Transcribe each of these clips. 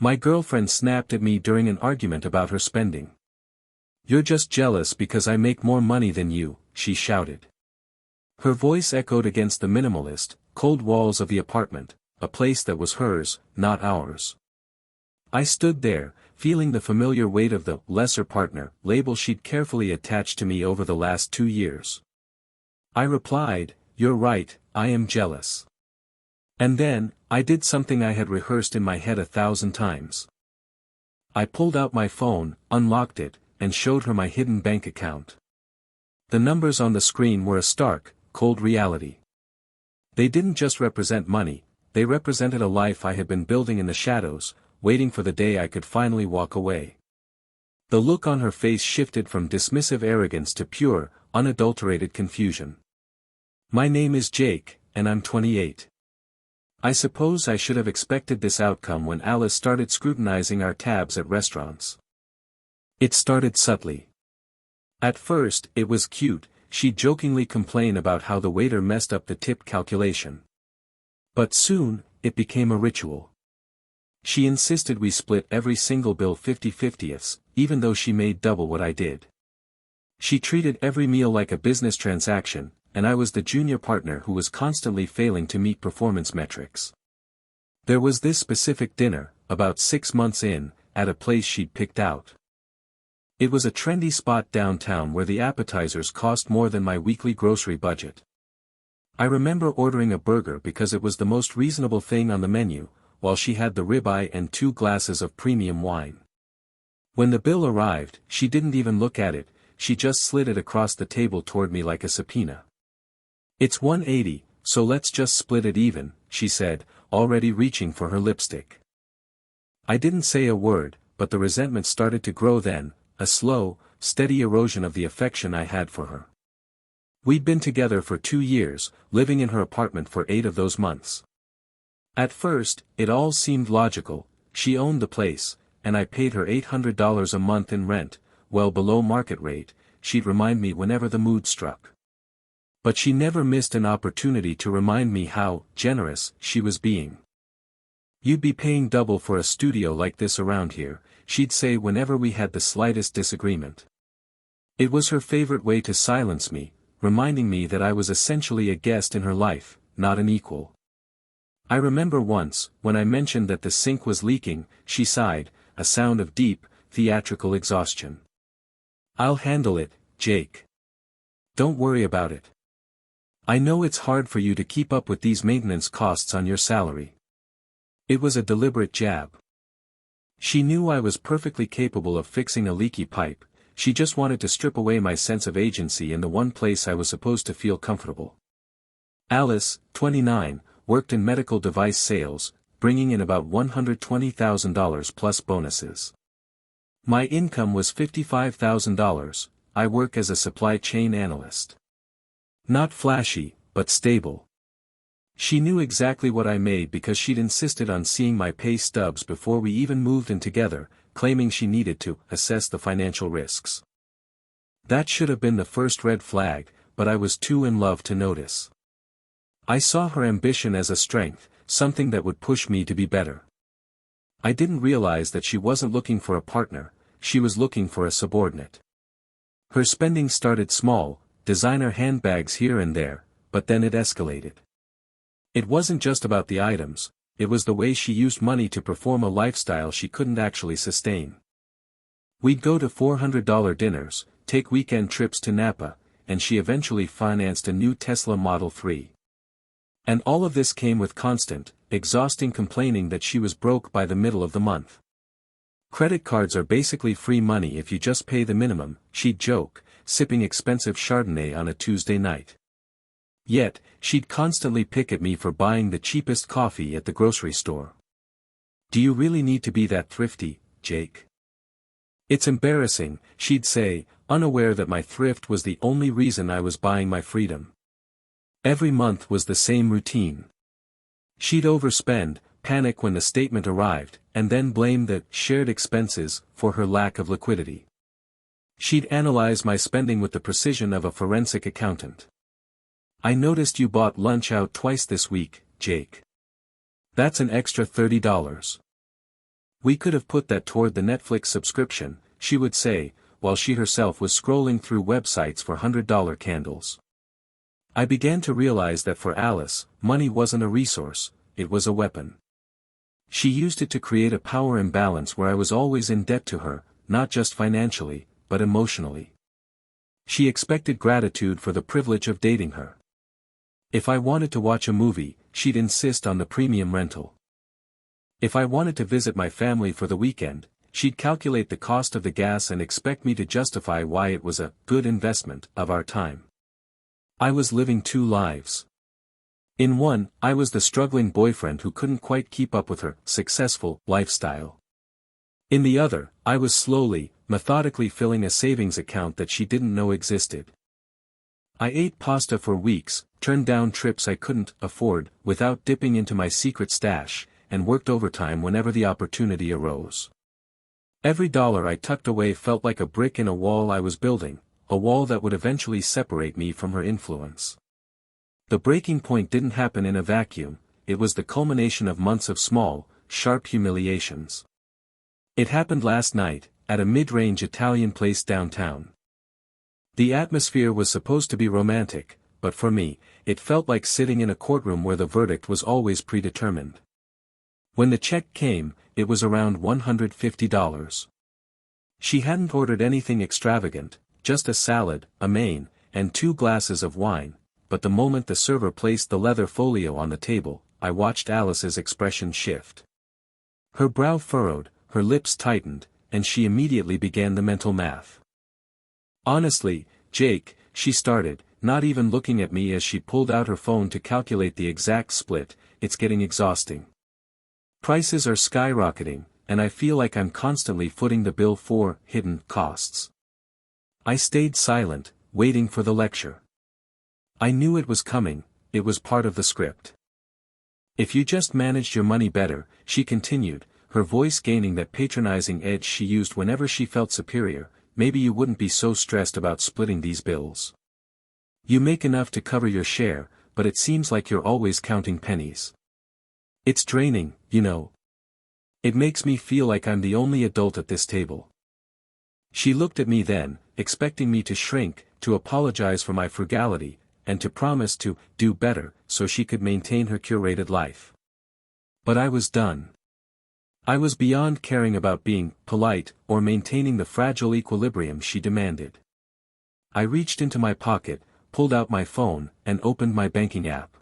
My girlfriend snapped at me during an argument about her spending. "You're just jealous because I make more money than you," she shouted. Her voice echoed against the minimalist, cold walls of the apartment, a place that was hers, not ours. I stood there, feeling the familiar weight of the lesser partner label she'd carefully attached to me over the last 2 years. I replied, "You're right, I am jealous." And then, I did something I had rehearsed in my head 1,000 times. I pulled out my phone, unlocked it, and showed her my hidden bank account. The numbers on the screen were a stark, cold reality. They didn't just represent money, they represented a life I had been building in the shadows, waiting for the day I could finally walk away. The look on her face shifted from dismissive arrogance to pure, unadulterated confusion. "My name is Jake, and I'm 28. I suppose I should have expected this outcome when Alice started scrutinizing our tabs at restaurants. It started subtly. At first, it was cute, she'd jokingly complain about how the waiter messed up the tip calculation. But soon, it became a ritual. She insisted we split every single bill 50/50ths, even though she made double what I did. She treated every meal like a business transaction, and I was the junior partner who was constantly failing to meet performance metrics. There was this specific dinner, about 6 months in, at a place she'd picked out. It was a trendy spot downtown where the appetizers cost more than my weekly grocery budget. I remember ordering a burger because it was the most reasonable thing on the menu, while she had the ribeye and 2 glasses of premium wine. When the bill arrived, she didn't even look at it, she just slid it across the table toward me like a subpoena. "It's $180, so let's just split it even," she said, already reaching for her lipstick. I didn't say a word, but the resentment started to grow then, a slow, steady erosion of the affection I had for her. We'd been together for 2 years, living in her apartment for 8 of those months. At first, it all seemed logical, she owned the place, and I paid her $800 a month in rent, well below market rate, she'd remind me whenever the mood struck. But she never missed an opportunity to remind me how generous she was being. "You'd be paying double for a studio like this around here," she'd say whenever we had the slightest disagreement. It was her favorite way to silence me, reminding me that I was essentially a guest in her life, not an equal. I remember once, when I mentioned that the sink was leaking, she sighed, a sound of deep, theatrical exhaustion. "I'll handle it, Jake. Don't worry about it. I know it's hard for you to keep up with these maintenance costs on your salary." It was a deliberate jab. She knew I was perfectly capable of fixing a leaky pipe, she just wanted to strip away my sense of agency in the one place I was supposed to feel comfortable. Alice, 29, worked in medical device sales, bringing in about $120,000 plus bonuses. My income was $55,000, I work as a supply chain analyst. Not flashy, but stable. She knew exactly what I made because she'd insisted on seeing my pay stubs before we even moved in together, claiming she needed to assess the financial risks. That should have been the first red flag, but I was too in love to notice. I saw her ambition as a strength, something that would push me to be better. I didn't realize that she wasn't looking for a partner, she was looking for a subordinate. Her spending started small, designer handbags here and there, but then it escalated. It wasn't just about the items, it was the way she used money to perform a lifestyle she couldn't actually sustain. We'd go to $400 dinners, take weekend trips to Napa, and she eventually financed a new Tesla Model 3. And all of this came with constant, exhausting complaining that she was broke by the middle of the month. "Credit cards are basically free money if you just pay the minimum," she'd joke, sipping expensive Chardonnay on a Tuesday night. Yet, she'd constantly pick at me for buying the cheapest coffee at the grocery store. "Do you really need to be that thrifty, Jake? It's embarrassing," she'd say, unaware that my thrift was the only reason I was buying my freedom. Every month was the same routine. She'd overspend, panic when the statement arrived, and then blame the shared expenses for her lack of liquidity. She'd analyze my spending with the precision of a forensic accountant. "I noticed you bought lunch out twice this week, Jake. That's an extra $30. We could have put that toward the Netflix subscription, she would say, while she herself was scrolling through websites for $100 candles. I began to realize that for Alice, money wasn't a resource, it was a weapon. She used it to create a power imbalance where I was always in debt to her, not just financially, but emotionally. She expected gratitude for the privilege of dating her. If I wanted to watch a movie, she'd insist on the premium rental. If I wanted to visit my family for the weekend, she'd calculate the cost of the gas and expect me to justify why it was a good investment of our time. I was living two lives. In one, I was the struggling boyfriend who couldn't quite keep up with her successful lifestyle. In the other, I was slowly, methodically filling a savings account that she didn't know existed. I ate pasta for weeks, turned down trips I couldn't afford without dipping into my secret stash, and worked overtime whenever the opportunity arose. Every dollar I tucked away felt like a brick in a wall I was building, a wall that would eventually separate me from her influence. The breaking point didn't happen in a vacuum, it was the culmination of months of small, sharp humiliations. It happened last night, at a mid-range Italian place downtown. The atmosphere was supposed to be romantic, but for me, it felt like sitting in a courtroom where the verdict was always predetermined. When the check came, it was around $150. She hadn't ordered anything extravagant, just a salad, a main, and 2 glasses of wine, but the moment the server placed the leather folio on the table, I watched Alice's expression shift. Her brow furrowed, her lips tightened, and she immediately began the mental math. Honestly, Jake, she started, not even looking at me as she pulled out her phone to calculate the exact split, it's getting exhausting. Prices are skyrocketing, and I feel like I'm constantly footing the bill for hidden costs. I stayed silent, waiting for the lecture. I knew it was coming, it was part of the script. If you just managed your money better, she continued, her voice gaining that patronizing edge she used whenever she felt superior, maybe you wouldn't be so stressed about splitting these bills. You make enough to cover your share, but it seems like you're always counting pennies. It's draining, you know. It makes me feel like I'm the only adult at this table. She looked at me then, expecting me to shrink, to apologize for my frugality, and to promise to do better so she could maintain her curated life. But I was done. I was beyond caring about being polite or maintaining the fragile equilibrium she demanded. I reached into my pocket, pulled out my phone, and opened my banking app.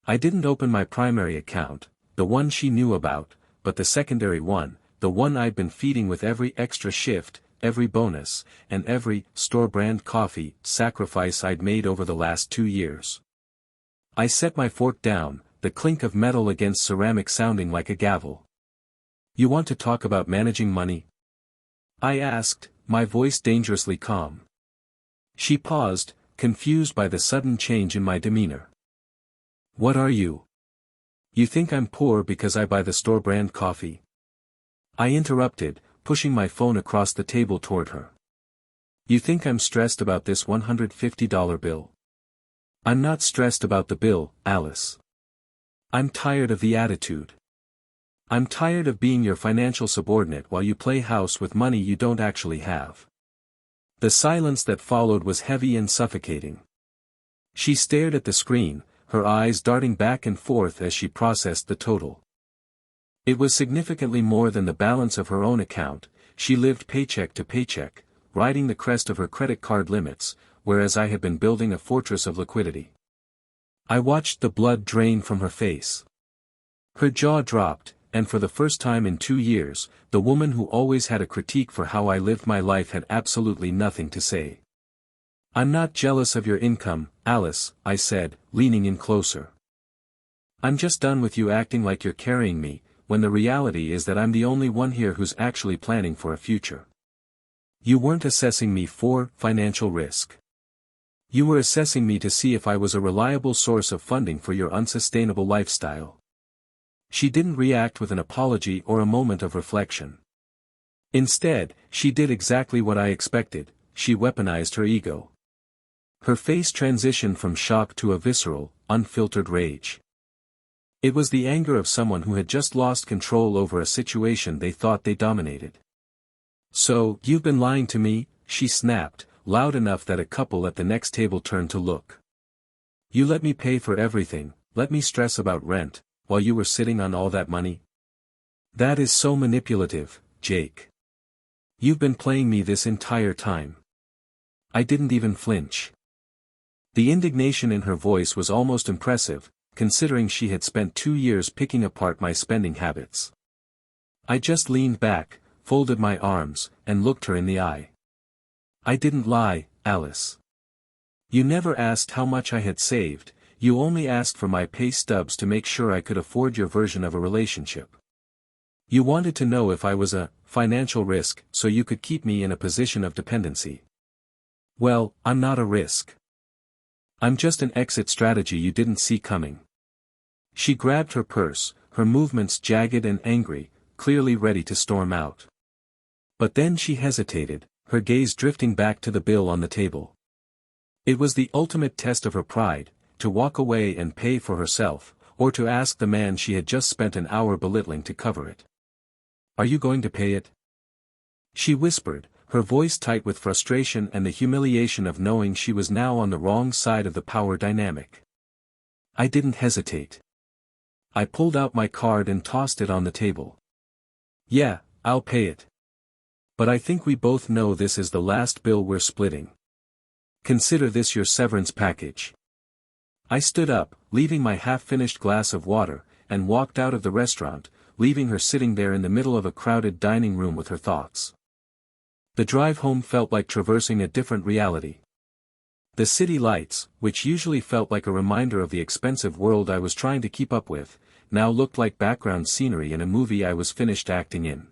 I didn't open my primary account, the one she knew about, but the secondary one, the one I'd been feeding with every extra shift, every bonus, and every store-brand coffee sacrifice I'd made over the last 2 years. I set my fork down, the clink of metal against ceramic sounding like a gavel. You want to talk about managing money? I asked, my voice dangerously calm. She paused, confused by the sudden change in my demeanor. What are you? You think I'm poor because I buy the store-brand coffee? I interrupted, pushing my phone across the table toward her. You think I'm stressed about this $150 bill? I'm not stressed about the bill, Alice. I'm tired of the attitude. I'm tired of being your financial subordinate while you play house with money you don't actually have. The silence that followed was heavy and suffocating. She stared at the screen, her eyes darting back and forth as she processed the total. It was significantly more than the balance of her own account. She lived paycheck to paycheck, riding the crest of her credit card limits, whereas I had been building a fortress of liquidity. I watched the blood drain from her face. Her jaw dropped, and for the first time in 2 years, the woman who always had a critique for how I lived my life had absolutely nothing to say. I'm not jealous of your income, Alice, I said, leaning in closer. I'm just done with you acting like you're carrying me, when the reality is that I'm the only one here who's actually planning for a future. You weren't assessing me for financial risk. You were assessing me to see if I was a reliable source of funding for your unsustainable lifestyle. She didn't react with an apology or a moment of reflection. Instead, she did exactly what I expected, she weaponized her ego. Her face transitioned from shock to a visceral, unfiltered rage. It was the anger of someone who had just lost control over a situation they thought they dominated. "So, you've been lying to me?" she snapped, loud enough that a couple at the next table turned to look. "You let me pay for everything, let me stress about rent, while you were sitting on all that money? That is so manipulative, Jake. You've been playing me this entire time." I didn't even flinch. The indignation in her voice was almost impressive, considering she had spent 2 years picking apart my spending habits. I just leaned back, folded my arms, and looked her in the eye. "I didn't lie, Alice. You never asked how much I had saved, you only asked for my pay stubs to make sure I could afford your version of a relationship. You wanted to know if I was a financial risk so you could keep me in a position of dependency. Well, I'm not a risk. I'm just an exit strategy you didn't see coming." She grabbed her purse, her movements jagged and angry, clearly ready to storm out. But then she hesitated, her gaze drifting back to the bill on the table. It was the ultimate test of her pride, to walk away and pay for herself, or to ask the man she had just spent an hour belittling to cover it. "Are you going to pay it?" she whispered, her voice tight with frustration and the humiliation of knowing she was now on the wrong side of the power dynamic. I didn't hesitate. I pulled out my card and tossed it on the table. "Yeah, I'll pay it. But I think we both know this is the last bill we're splitting. Consider this your severance package." I stood up, leaving my half-finished glass of water, and walked out of the restaurant, leaving her sitting there in the middle of a crowded dining room with her thoughts. The drive home felt like traversing a different reality. The city lights, which usually felt like a reminder of the expensive world I was trying to keep up with, now looked like background scenery in a movie I was finished acting in.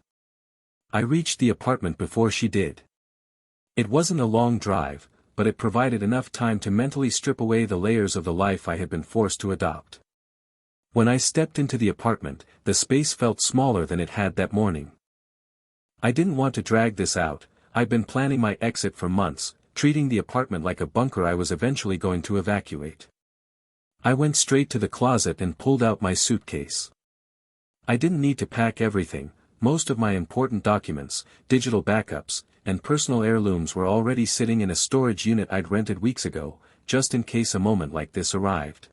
I reached the apartment before she did. It wasn't a long drive, but it provided enough time to mentally strip away the layers of the life I had been forced to adopt. When I stepped into the apartment, the space felt smaller than it had that morning. I didn't want to drag this out. I'd been planning my exit for months, treating the apartment like a bunker I was eventually going to evacuate. I went straight to the closet and pulled out my suitcase. I didn't need to pack everything. Most of my important documents, digital backups, and personal heirlooms were already sitting in a storage unit I'd rented weeks ago, just in case a moment like this arrived.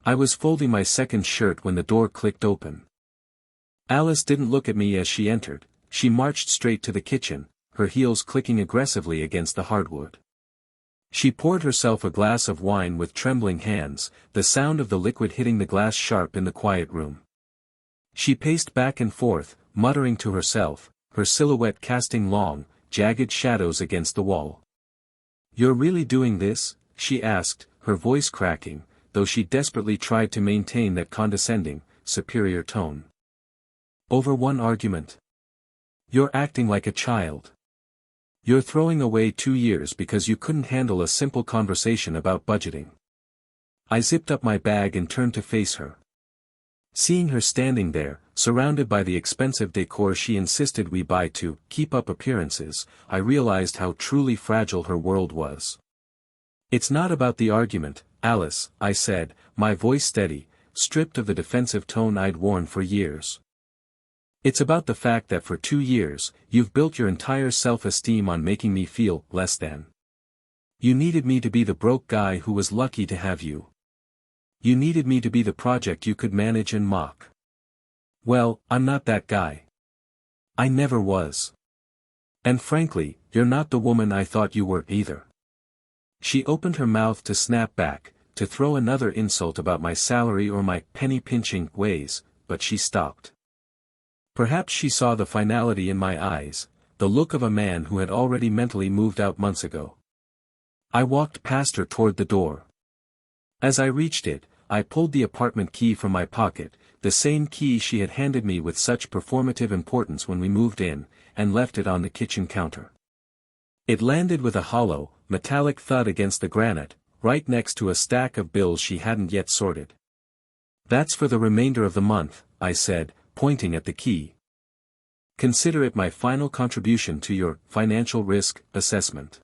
I was folding my second shirt when the door clicked open. Alice didn't look at me as she entered. She marched straight to the kitchen, her heels clicking aggressively against the hardwood. She poured herself a glass of wine with trembling hands, the sound of the liquid hitting the glass sharp in the quiet room. She paced back and forth, muttering to herself, her silhouette casting long, jagged shadows against the wall. "You're really doing this?" she asked, her voice cracking, though she desperately tried to maintain that condescending, superior tone. "Over one argument? You're acting like a child. You're throwing away 2 years because you couldn't handle a simple conversation about budgeting." I zipped up my bag and turned to face her. Seeing her standing there, surrounded by the expensive decor she insisted we buy to keep up appearances, I realized how truly fragile her world was. "It's not about the argument, Alice," I said, my voice steady, stripped of the defensive tone I'd worn for years. "It's about the fact that for 2 years, you've built your entire self-esteem on making me feel less than. You needed me to be the broke guy who was lucky to have you. You needed me to be the project you could manage and mock. Well, I'm not that guy. I never was. And frankly, you're not the woman I thought you were either." She opened her mouth to snap back, to throw another insult about my salary or my penny-pinching ways, but she stopped. Perhaps she saw the finality in my eyes, the look of a man who had already mentally moved out months ago. I walked past her toward the door. As I reached it, I pulled the apartment key from my pocket, the same key she had handed me with such performative importance when we moved in, and left it on the kitchen counter. It landed with a hollow, metallic thud against the granite, right next to a stack of bills she hadn't yet sorted. "That's for the remainder of the month," I said, pointing at the key. "Consider it my final contribution to your financial risk assessment."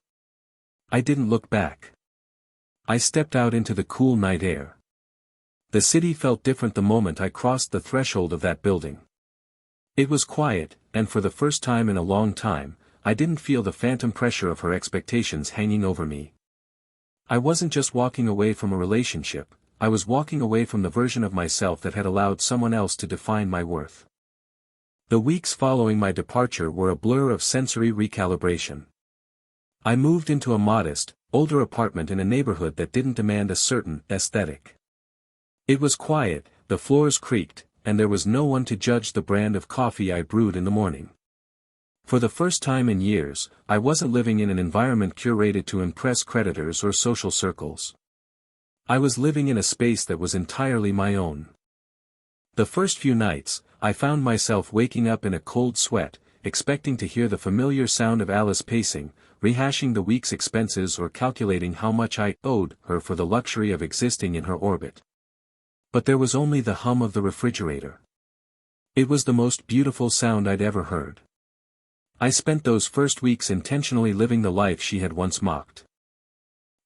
I didn't look back. I stepped out into the cool night air. The city felt different the moment I crossed the threshold of that building. It was quiet, and for the first time in a long time, I didn't feel the phantom pressure of her expectations hanging over me. I wasn't just walking away from a relationship, I was walking away from the version of myself that had allowed someone else to define my worth. The weeks following my departure were a blur of sensory recalibration. I moved into a modest, older apartment in a neighborhood that didn't demand a certain aesthetic. It was quiet, the floors creaked, and there was no one to judge the brand of coffee I brewed in the morning. For the first time in years, I wasn't living in an environment curated to impress creditors or social circles. I was living in a space that was entirely my own. The first few nights, I found myself waking up in a cold sweat, expecting to hear the familiar sound of Alice pacing, rehashing the week's expenses or calculating how much I owed her for the luxury of existing in her orbit. But there was only the hum of the refrigerator. It was the most beautiful sound I'd ever heard. I spent those first weeks intentionally living the life she had once mocked.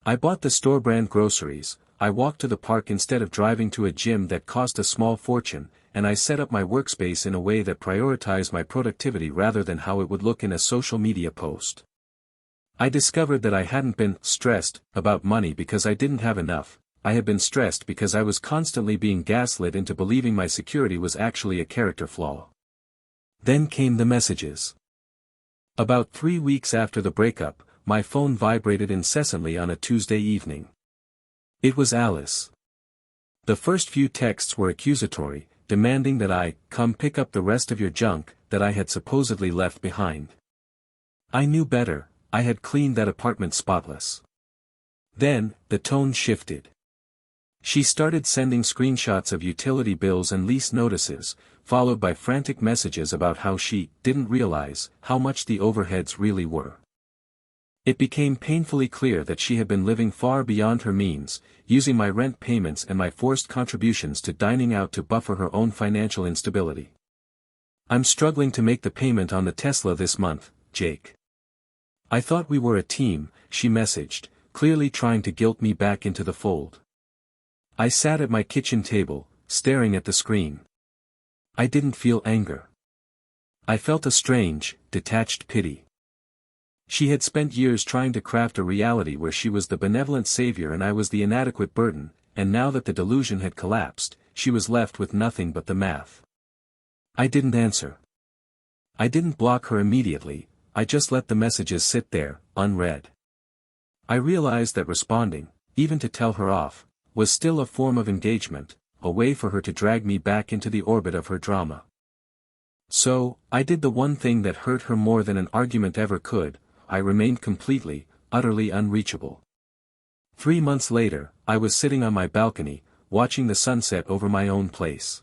I bought the store-brand groceries, I walked to the park instead of driving to a gym that cost a small fortune, and I set up my workspace in a way that prioritized my productivity rather than how it would look in a social media post. I discovered that I hadn't been stressed about money because I didn't have enough. I had been stressed because I was constantly being gaslit into believing my security was actually a character flaw. Then came the messages. About 3 weeks after the breakup, my phone vibrated incessantly on a Tuesday evening. It was Alice. The first few texts were accusatory, demanding that I come pick up the rest of your junk that I had supposedly left behind. I knew better, I had cleaned that apartment spotless. Then, the tone shifted. She started sending screenshots of utility bills and lease notices, followed by frantic messages about how she didn't realize how much the overheads really were. It became painfully clear that she had been living far beyond her means, using my rent payments and my forced contributions to dining out to buffer her own financial instability. I'm struggling to make the payment on the Tesla this month, Jake. I thought we were a team, she messaged, clearly trying to guilt me back into the fold. I sat at my kitchen table, staring at the screen. I didn't feel anger. I felt a strange, detached pity. She had spent years trying to craft a reality where she was the benevolent savior and I was the inadequate burden, and now that the delusion had collapsed, she was left with nothing but the math. I didn't answer. I didn't block her immediately, I just let the messages sit there, unread. I realized that responding, even to tell her off, was still a form of engagement, a way for her to drag me back into the orbit of her drama. So, I did the one thing that hurt her more than an argument ever could, I remained completely, utterly unreachable. 3 months later, I was sitting on my balcony, watching the sunset over my own place.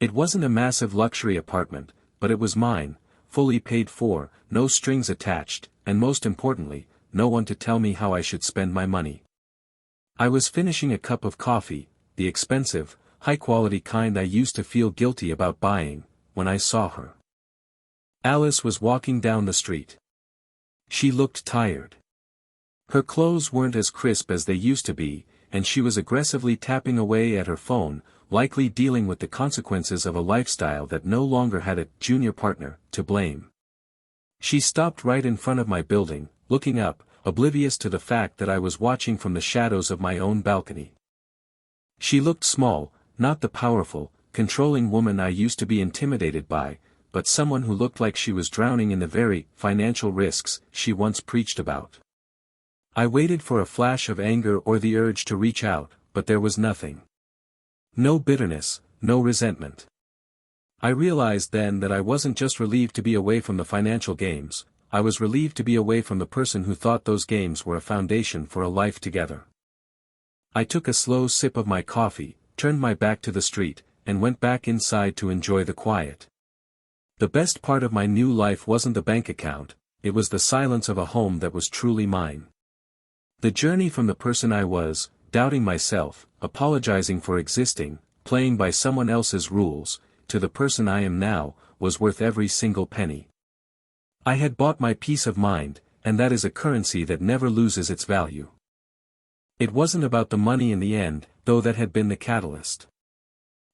It wasn't a massive luxury apartment, but it was mine, fully paid for, no strings attached, and most importantly, no one to tell me how I should spend my money. I was finishing a cup of coffee, the expensive, high-quality kind I used to feel guilty about buying, when I saw her. Alice was walking down the street. She looked tired. Her clothes weren't as crisp as they used to be, and she was aggressively tapping away at her phone, likely dealing with the consequences of a lifestyle that no longer had a junior partner to blame. She stopped right in front of my building, looking up, oblivious to the fact that I was watching from the shadows of my own balcony. She looked small, not the powerful, controlling woman I used to be intimidated by, but someone who looked like she was drowning in the very financial risks she once preached about. I waited for a flash of anger or the urge to reach out, but there was nothing. No bitterness, no resentment. I realized then that I wasn't just relieved to be away from the financial games, I was relieved to be away from the person who thought those games were a foundation for a life together. I took a slow sip of my coffee, turned my back to the street, and went back inside to enjoy the quiet. The best part of my new life wasn't the bank account, it was the silence of a home that was truly mine. The journey from the person I was, doubting myself, apologizing for existing, playing by someone else's rules, to the person I am now, was worth every single penny. I had bought my peace of mind, and that is a currency that never loses its value. It wasn't about the money in the end, though that had been the catalyst.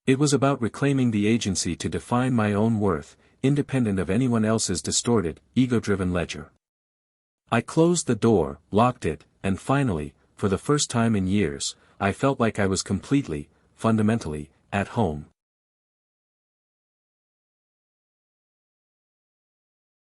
It was about reclaiming the agency to define my own worth, independent of anyone else's distorted, ego-driven ledger. I closed the door, locked it, and finally, for the first time in years, I felt like I was completely, fundamentally, at home.